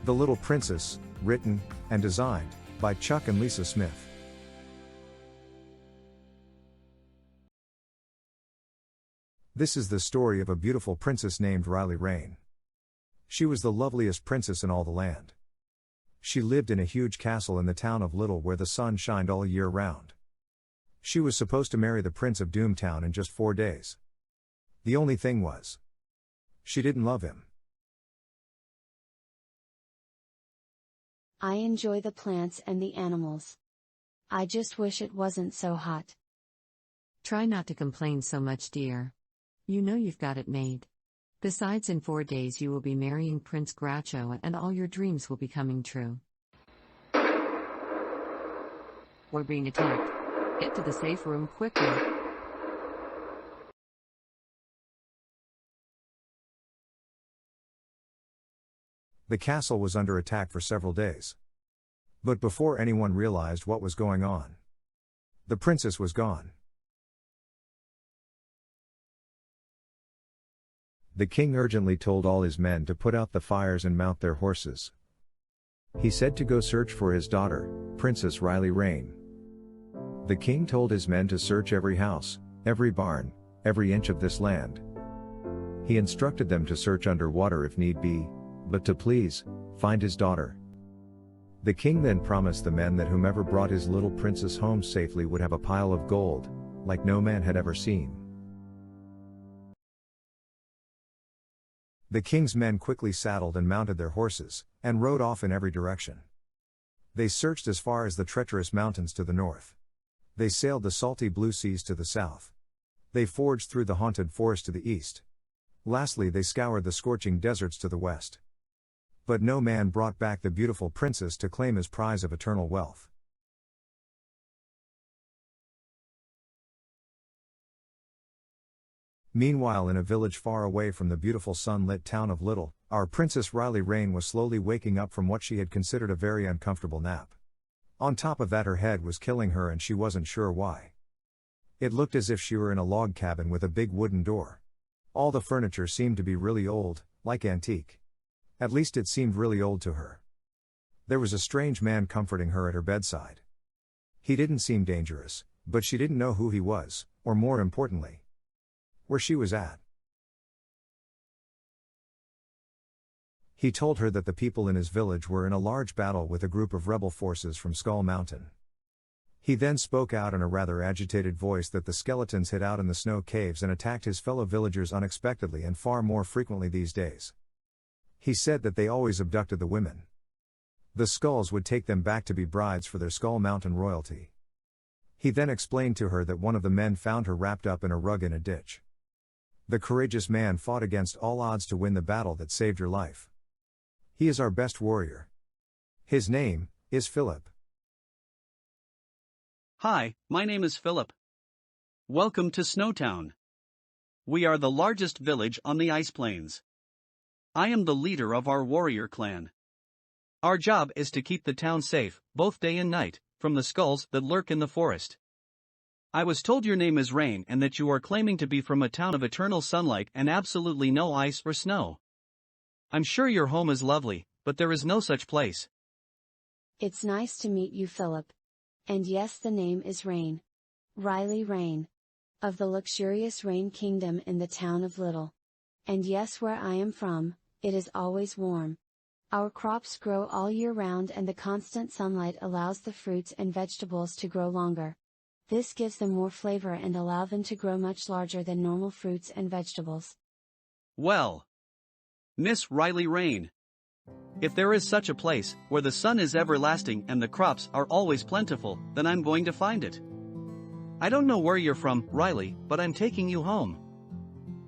The Little Princess, written and designed by Chuck and Lisa Smith. This is the story of a beautiful princess named Rylee. She was the loveliest princess in all the land. She lived in a huge castle in the town of Little where the sun shined all year round. She was supposed to marry the Prince of Doomtown in just 4 days. The only thing was, she didn't love him. I enjoy the plants and the animals. I just wish it wasn't so hot. Try not to complain so much, dear. You know you've got it made. Besides, in 4 days you will be marrying Prince Groucho and all your dreams will be coming true. We're being attacked. Get to the safe room quickly. The castle was under attack for several days. But before anyone realized what was going on, the princess was gone. The king urgently told all his men to put out the fires and mount their horses. He said to go search for his daughter, Princess Rylee. The king told his men to search every house, every barn, every inch of this land. He instructed them to search underwater if need be, but to please find his daughter. The king then promised the men that whomever brought his little princess home safely would have a pile of gold, like no man had ever seen. The king's men quickly saddled and mounted their horses, and rode off in every direction. They searched as far as the treacherous mountains to the north. They sailed the salty blue seas to the south. They forged through the haunted forest to the east. Lastly, they scoured the scorching deserts to the west. But no man brought back the beautiful princess to claim his prize of eternal wealth. Meanwhile, in a village far away from the beautiful sun-lit town of Little, our Princess Rylee was slowly waking up from what she had considered a very uncomfortable nap. On top of that, her head was killing her and she wasn't sure why. It looked as if she were in a log cabin with a big wooden door. All the furniture seemed to be really old, like antique. At least it seemed really old to her. There was a strange man comforting her at her bedside. He didn't seem dangerous, but she didn't know who he was, or more importantly, where she was at. He told her that the people in his village were in a large battle with a group of rebel forces from Skull Mountain. He then spoke out in a rather agitated voice that the skeletons hid out in the snow caves and attacked his fellow villagers unexpectedly and far more frequently these days. He said that they always abducted the women. The skulls would take them back to be brides for their Skull Mountain royalty. He then explained to her that one of the men found her wrapped up in a rug in a ditch. The courageous man fought against all odds to win the battle that saved her life. He is our best warrior. His name is Philip. Hi, my name is Philip. Welcome to Snowtown. We are the largest village on the Ice Plains. I am the leader of our warrior clan. Our job is to keep the town safe, both day and night, from the skulls that lurk in the forest. I was told your name is Rain and that you are claiming to be from a town of eternal sunlight and absolutely no ice or snow. I'm sure your home is lovely, but there is no such place. It's nice to meet you, Philip. And yes, the name is Rain. Rylee, of the luxurious Rain Kingdom in the town of Little. And yes, where I am from, it is always warm. Our crops grow all year round and the constant sunlight allows the fruits and vegetables to grow longer. This gives them more flavor and allow them to grow much larger than normal fruits and vegetables. Well, Miss Rylee, if there is such a place, where the sun is everlasting and the crops are always plentiful, then I'm going to find it. I don't know where you're from, Rylee, but I'm taking you home.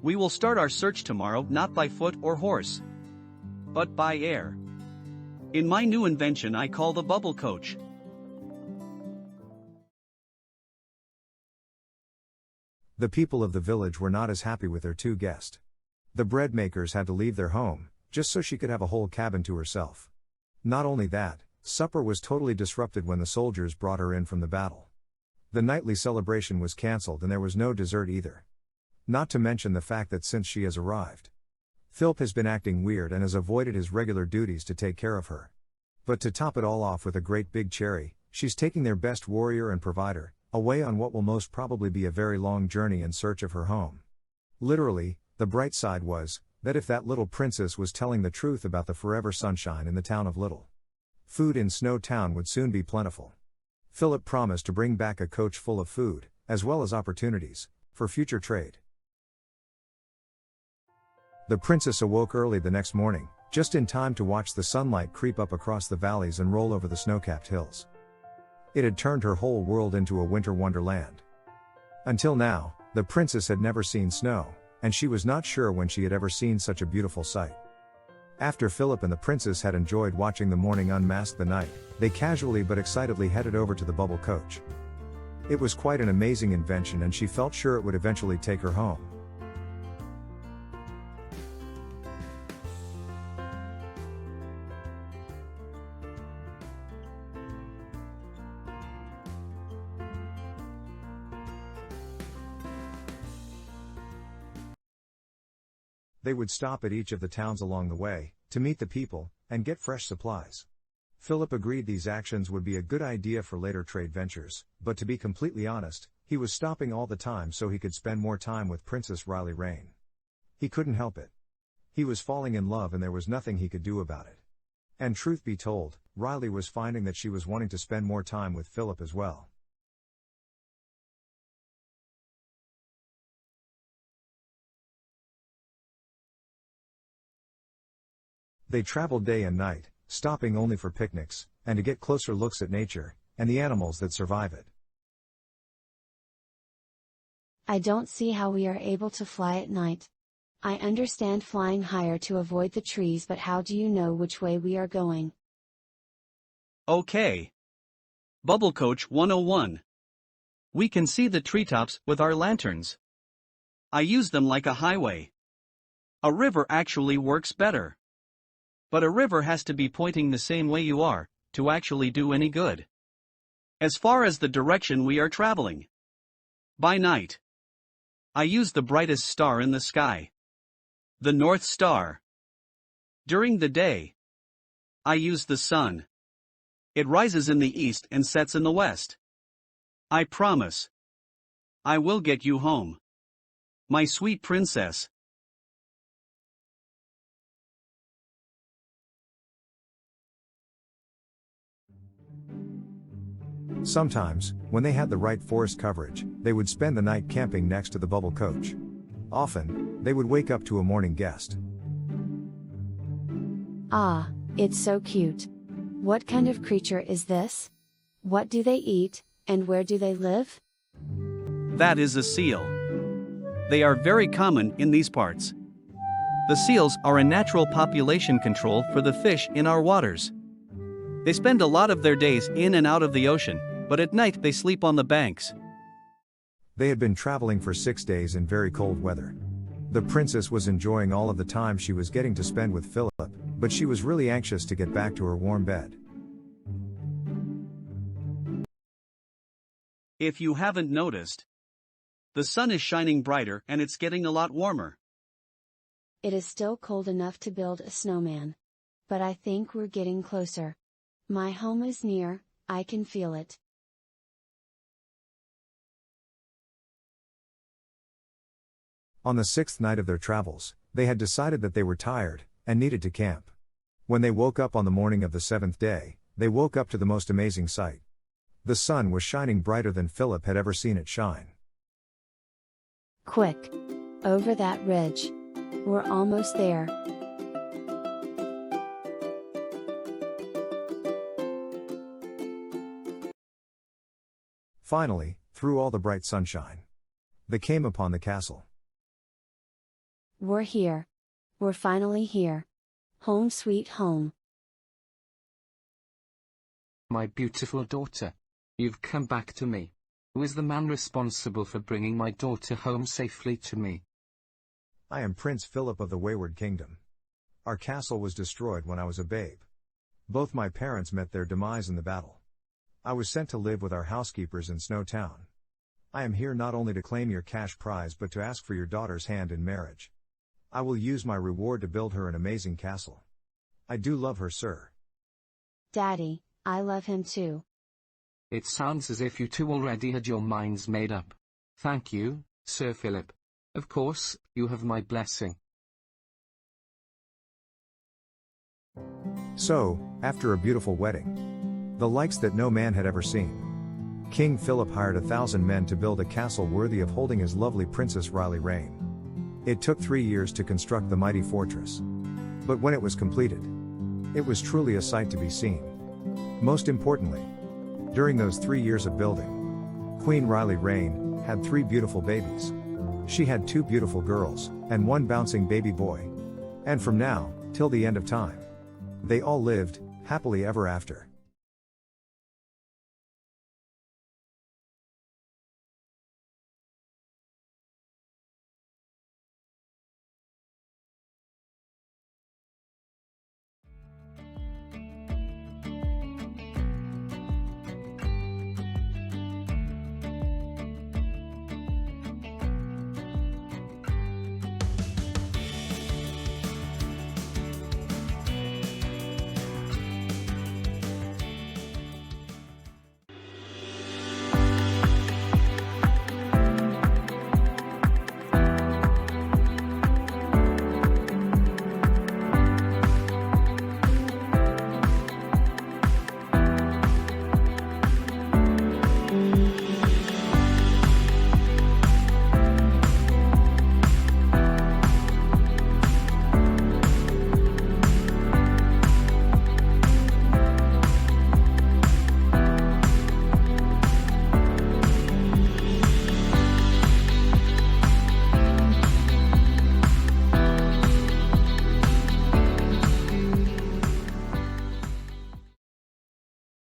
We will start our search tomorrow not by foot or horse, but by air. In my new invention I call the bubble coach. The people of the village were not as happy with their two guests. The bread makers had to leave their home, just so she could have a whole cabin to herself. Not only that, supper was totally disrupted when the soldiers brought her in from the battle. The nightly celebration was cancelled and there was no dessert either. Not to mention the fact that since she has arrived, Philip has been acting weird and has avoided his regular duties to take care of her. But to top it all off with a great big cherry, she's taking their best warrior and provider, away on what will most probably be a very long journey in search of her home. Literally, the bright side was, that if that little princess was telling the truth about the forever sunshine in the town of Little, food in Snow Town would soon be plentiful. Philip promised to bring back a coach full of food, as well as opportunities, for future trade. The princess awoke early the next morning, just in time to watch the sunlight creep up across the valleys and roll over the snow-capped hills. It had turned her whole world into a winter wonderland. Until now, the princess had never seen snow, and she was not sure when she had ever seen such a beautiful sight. After Philip and the princess had enjoyed watching the morning unmask the night, they casually but excitedly headed over to the bubble coach. It was quite an amazing invention, and she felt sure it would eventually take her home. They would stop at each of the towns along the way, to meet the people, and get fresh supplies. Philip agreed these actions would be a good idea for later trade ventures, but to be completely honest, he was stopping all the time so he could spend more time with Princess Rylee Rain. He couldn't help it. He was falling in love and there was nothing he could do about it. And truth be told, Rylee was finding that she was wanting to spend more time with Philip as well. They traveled day and night, stopping only for picnics, and to get closer looks at nature, and the animals that survive it. I don't see how we are able to fly at night. I understand flying higher to avoid the trees, but how do you know which way we are going? Okay. Bubble Coach 101. We can see the treetops with our lanterns. I use them like a highway. A river actually works better. But a river has to be pointing the same way you are, to actually do any good. As far as the direction we are traveling. By night, I use the brightest star in the sky. The North Star. During the day, I use the sun. It rises in the east and sets in the west. I promise, I will get you home, my sweet princess. Sometimes, when they had the right forest coverage, they would spend the night camping next to the bubble coach. Often, they would wake up to a morning guest. Ah, it's so cute. What kind of creature is this? What do they eat, and where do they live? That is a seal. They are very common in these parts. The seals are a natural population control for the fish in our waters. They spend a lot of their days in and out of the ocean, but at night they sleep on the banks. They had been traveling for 6 days in very cold weather. The princess was enjoying all of the time she was getting to spend with Philip, but she was really anxious to get back to her warm bed. If you haven't noticed, the sun is shining brighter and it's getting a lot warmer. It is still cold enough to build a snowman. But I think we're getting closer. My home is near, I can feel it. On the 6th night of their travels, they had decided that they were tired, and needed to camp. When they woke up on the morning of the 7th day, they woke up to the most amazing sight. The sun was shining brighter than Philip had ever seen it shine. Quick! Over that ridge. We're almost there. Finally, through all the bright sunshine, they came upon the castle. We're here. We're finally here. Home sweet home. My beautiful daughter. You've come back to me. Who is the man responsible for bringing my daughter home safely to me? I am Prince Philip of the Wayward Kingdom. Our castle was destroyed when I was a babe. Both my parents met their demise in the battle. I was sent to live with our housekeepers in Snow Town. I am here not only to claim your cash prize but to ask for your daughter's hand in marriage. I will use my reward to build her an amazing castle. I do love her, sir. Daddy, I love him too. It sounds as if you two already had your minds made up. Thank you, Sir Philip. Of course, you have my blessing. So, after a beautiful wedding, the likes that no man had ever seen, King Philip hired 1,000 men to build a castle worthy of holding his lovely Princess Rylee reign. It took 3 years to construct the mighty fortress. But when it was completed, it was truly a sight to be seen. Most importantly, during those 3 years of building, Queen Rylee reign had 3 beautiful babies. She had 2 beautiful girls, and 1 bouncing baby boy. And from now, till the end of time, they all lived, happily ever after.